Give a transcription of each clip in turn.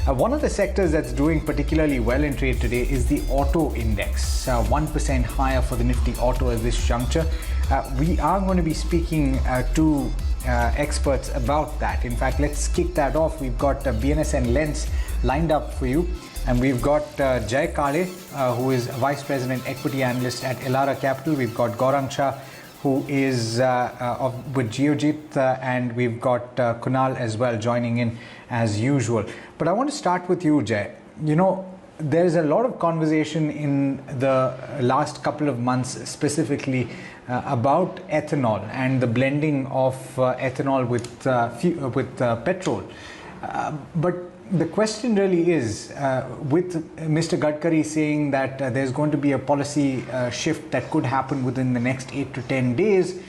One of the sectors that's doing particularly well in trade today is the auto index, 1% higher for the Nifty Auto at this juncture. We are going to be speaking to experts about that. In fact, let's kick that off. We've got BNSN Lens lined up for you. And we've got Kale, who is Vice President Equity Analyst at Elara Capital. We've got Gaurang Shah, who is with Geojit, and we've got Kunal as well joining in as usual. But I want to start with you, Jay. You know, there's a lot of conversation in the last couple of months specifically about ethanol and the blending of ethanol with petrol. But the question really is, with Mr. Gadkari saying that there's going to be a policy shift that could happen within the next 8 to 10 days,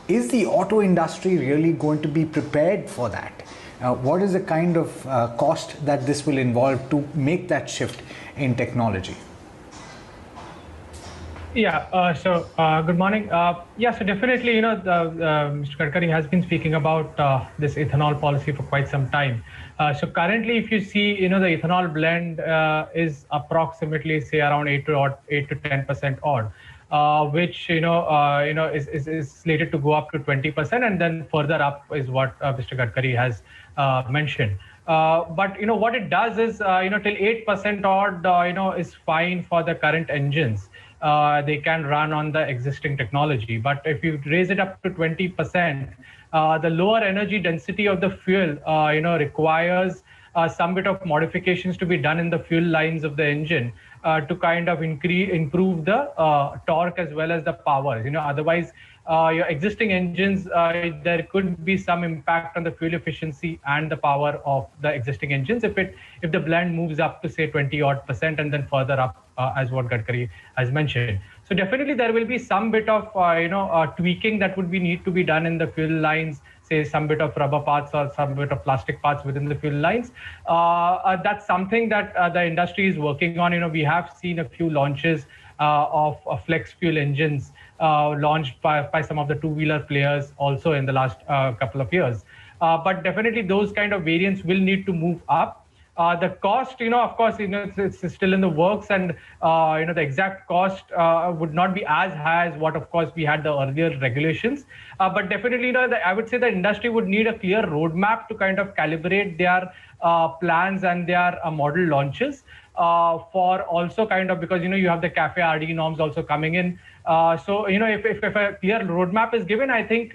is the auto industry really going to be prepared for that? What is the kind of cost that this will involve to make that shift in technology? Yeah, good morning. So definitely, you know, Mr. Gadkari has been speaking about this ethanol policy for quite some time. So currently, if you see, you know, the ethanol blend is approximately, say, around 8 to 10% odd, which is slated to go up to 20%, and then further up is what Mr. Gadkari has mentioned. But you know what it does is, till 8% odd, is fine for the current engines. They can run on the existing technology. But if you raise it up to 20%, the lower energy density of the fuel, requires some bit of modifications to be done in the fuel lines of the engine to kind of improve the torque as well as the power. Otherwise, your existing engines, there could be some impact on the fuel efficiency and the power of the existing engines if the blend moves up to say 20% and then further up, as what Gadkari has mentioned. So definitely there will be some bit of tweaking that would need to be done in the fuel lines, say some bit of rubber parts or some bit of plastic parts within the fuel lines. That's something that the industry is working on. We have seen a few launches of flex fuel engines launched by some of the two-wheeler players also in the last couple of years. But definitely those kind of variants will need to move up. The cost, of course, it's still in the works, and the exact cost would not be as high as what, of course, we had the earlier regulations. But definitely, I would say the industry would need a clear roadmap to kind of calibrate their plans and their model launches for also kind of, because you have the CAFE RD norms also coming in. So if a clear roadmap is given, I think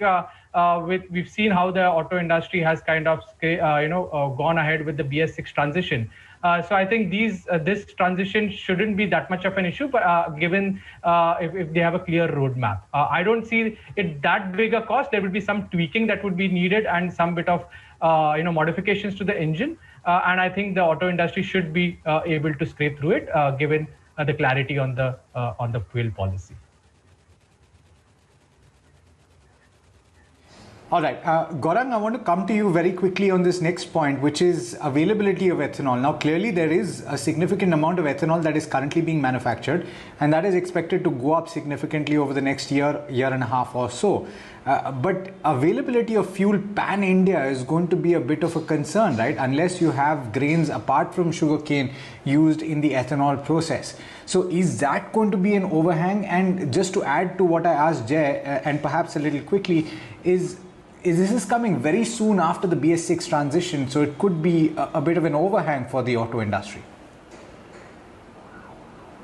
we've seen how the auto industry has kind of gone ahead with the BS6 transition. So I think this transition shouldn't be that much of an issue, but given if they have a clear roadmap. I don't see it that big a cost. There will be some tweaking that would be needed and some bit of modifications to the engine. And I think the auto industry should be able to scrape through it, given the clarity on the fuel policy. All right, Gaurang, I want to come to you very quickly on this next point, which is availability of ethanol. Now, clearly there is a significant amount of ethanol that is currently being manufactured, and that is expected to go up significantly over the next year and a half or so. But availability of fuel pan-India is going to be a bit of a concern, right? Unless you have grains apart from sugarcane used in the ethanol process. So is that going to be an overhang? And just to add to what I asked Jay, and perhaps a little quickly, this is coming very soon after the BS6 transition, so it could be a bit of an overhang for the auto industry.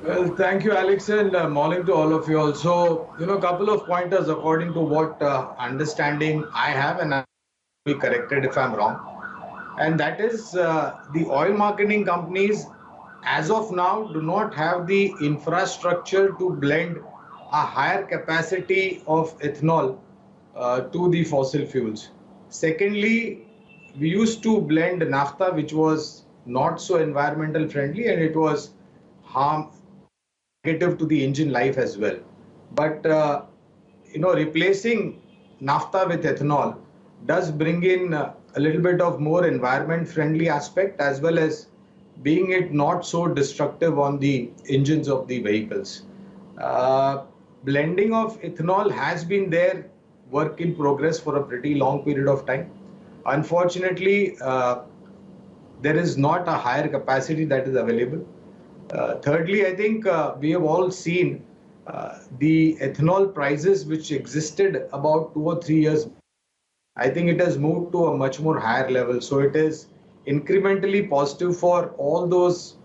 Well, thank you, Alex, and morning to all of you also. A couple of pointers according to what understanding I have, and I'll be corrected if I'm wrong. And that is the oil marketing companies, as of now, do not have the infrastructure to blend a higher capacity of ethanol to the fossil fuels. Secondly, we used to blend naphtha, which was not so environmental friendly, and it was negative to the engine life as well. But replacing naphtha with ethanol does bring in a little bit of more environment friendly aspect, as well as being it not so destructive on the engines of the vehicles. Blending of ethanol has been there, work in progress for a pretty long period of time. Unfortunately, there is not a higher capacity that is available. Thirdly, I think we have all seen the ethanol prices which existed about 2 or 3 years. I think it has moved to a much more higher level. So it is incrementally positive for all those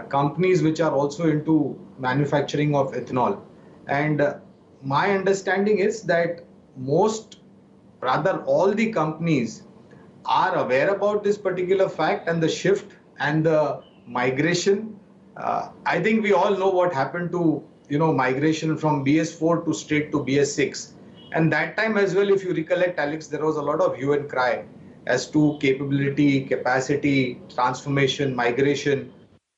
companies which are also into manufacturing of ethanol. And my understanding is that most, rather all the companies are aware about this particular fact and the shift and the migration. I think we all know what happened to migration from BS4 to straight to BS6. And that time as well, if you recollect, Alex, there was a lot of hue and cry as to capability, capacity, transformation, migration.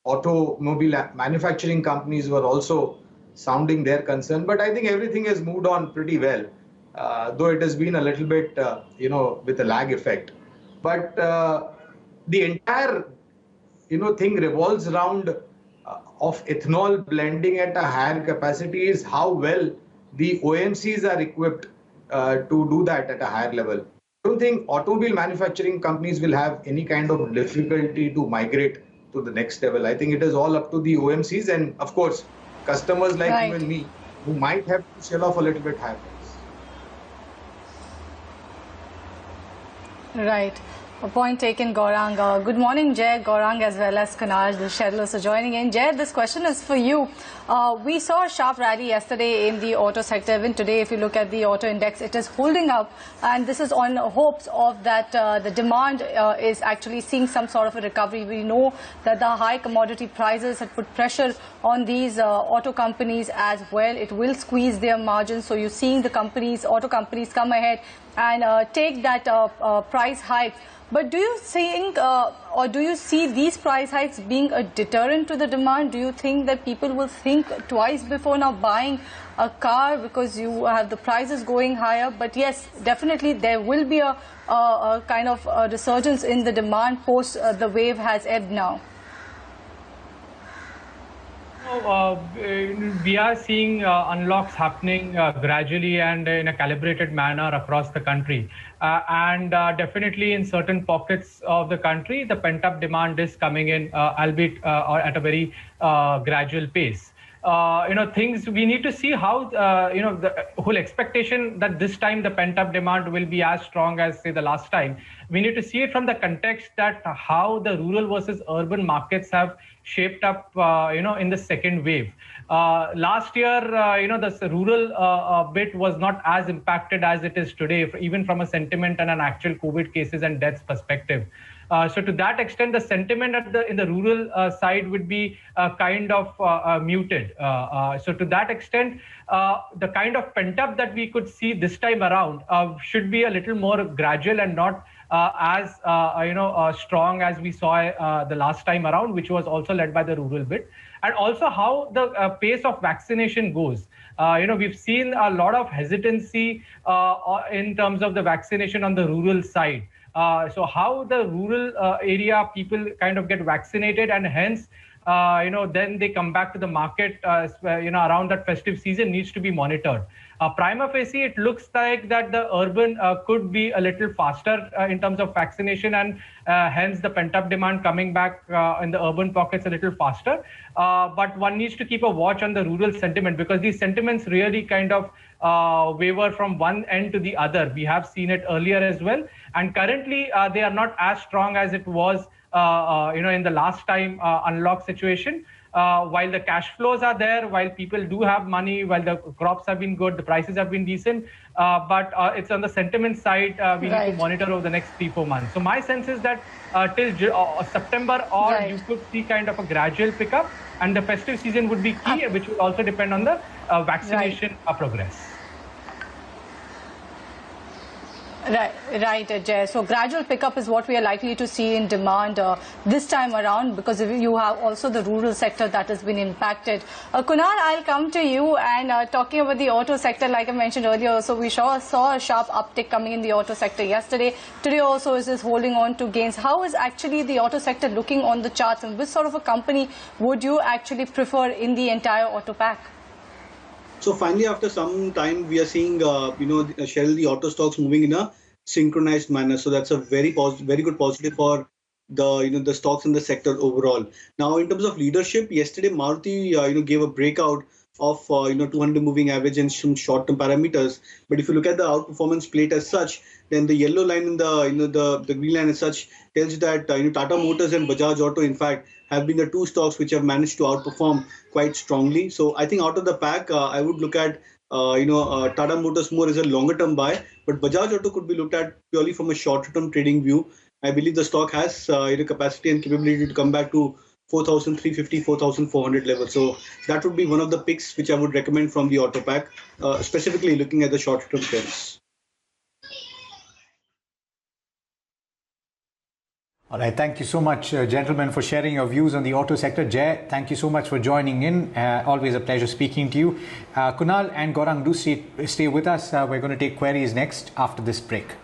Automobile manufacturing companies were also sounding their concern. But I think everything has moved on pretty well, though it has been a little bit, with a lag effect. But the entire, thing revolves around of ethanol blending at a higher capacity is how well the OMCs are equipped to do that at a higher level. I don't think automobile manufacturing companies will have any kind of difficulty to migrate to the next level. I think it is all up to the OMCs and, of course, customers like you and me who might have to shell off a little bit higher price. Right. A point taken, Gaurang. Good morning, Jay, Gaurang, as well as Kunal. The schedulers are joining in. Jay, this question is for you. We saw a sharp rally yesterday in the auto sector. Even today, if you look at the auto index, it is holding up. And this is on hopes of that the demand is actually seeing some sort of a recovery. We know that the high commodity prices have put pressure on these auto companies as well. It will squeeze their margins. So you're seeing the companies, auto companies come ahead and take that price hikes. But do you think or do you see these price hikes being a deterrent to the demand? Do you think that people will think twice before now buying a car because you have the prices going higher? But yes, definitely there will be a kind of a resurgence in the demand post the wave has ebbed now. We are seeing unlocks happening gradually and in a calibrated manner across the country. And definitely in certain pockets of the country, the pent-up demand is coming in, albeit at a very gradual pace. Things we need to see how, the whole expectation that this time the pent-up demand will be as strong as, say, the last time. We need to see it from the context that how the rural versus urban markets have shaped up, in the second wave. Last year, the rural bit was not as impacted as it is today, even from a sentiment and an actual COVID cases and deaths perspective. So to that extent, the sentiment in the rural side would be kind of muted. So to that extent, the kind of pent-up that we could see this time around should be a little more gradual and not as strong as we saw the last time around, which was also led by the rural bit. And also how the pace of vaccination goes. We've seen a lot of hesitancy in terms of the vaccination on the rural side. So how the rural area people kind of get vaccinated and hence, then they come back to the market, around that festive season needs to be monitored. Prima facie, it looks like that the urban could be a little faster in terms of vaccination and hence the pent-up demand coming back in the urban pockets a little faster. But one needs to keep a watch on the rural sentiment because these sentiments really kind of waver from one end to the other. We have seen it earlier as well. And currently, they are not as strong as it was, in the last time unlock situation. While the cash flows are there, while people do have money, while the crops have been good, the prices have been decent, but it's on the sentiment side we need to monitor over the next 3-4 months. So my sense is that till September you could see kind of a gradual pickup and the festive season would be key, which will also depend on the vaccination progress. Right, Jay. So gradual pickup is what we are likely to see in demand this time around because you have also the rural sector that has been impacted. Kunal, I'll come to you and talking about the auto sector, like I mentioned earlier, so we saw a sharp uptick coming in the auto sector yesterday. Today also is just holding on to gains. How is actually the auto sector looking on the charts and which sort of a company would you actually prefer in the entire auto pack? So finally, after some time, we are seeing, Shell, the auto stocks moving in a synchronized manner. So that's a very good positive for the stocks in the sector overall. Now, in terms of leadership, yesterday Maruti gave a breakout of 200 moving average and some short-term parameters. But if you look at the outperformance plate as such, then the yellow line in the green line as such tells you that Tata Motors and Bajaj Auto, in fact, have been the two stocks which have managed to outperform quite strongly. So I think out of the pack, I would look at Tata Motors more as a longer-term buy, but Bajaj Auto could be looked at purely from a short-term trading view. I believe the stock has capacity and capability to come back to 4,350, 4,400 level. So that would be one of the picks which I would recommend from the auto pack, specifically looking at the short-term trends. All right, thank you so much, gentlemen, for sharing your views on the auto sector. Jay, thank you so much for joining in. Always a pleasure speaking to you. Kunal and Gaurang, do stay with us. We're going to take queries next after this break.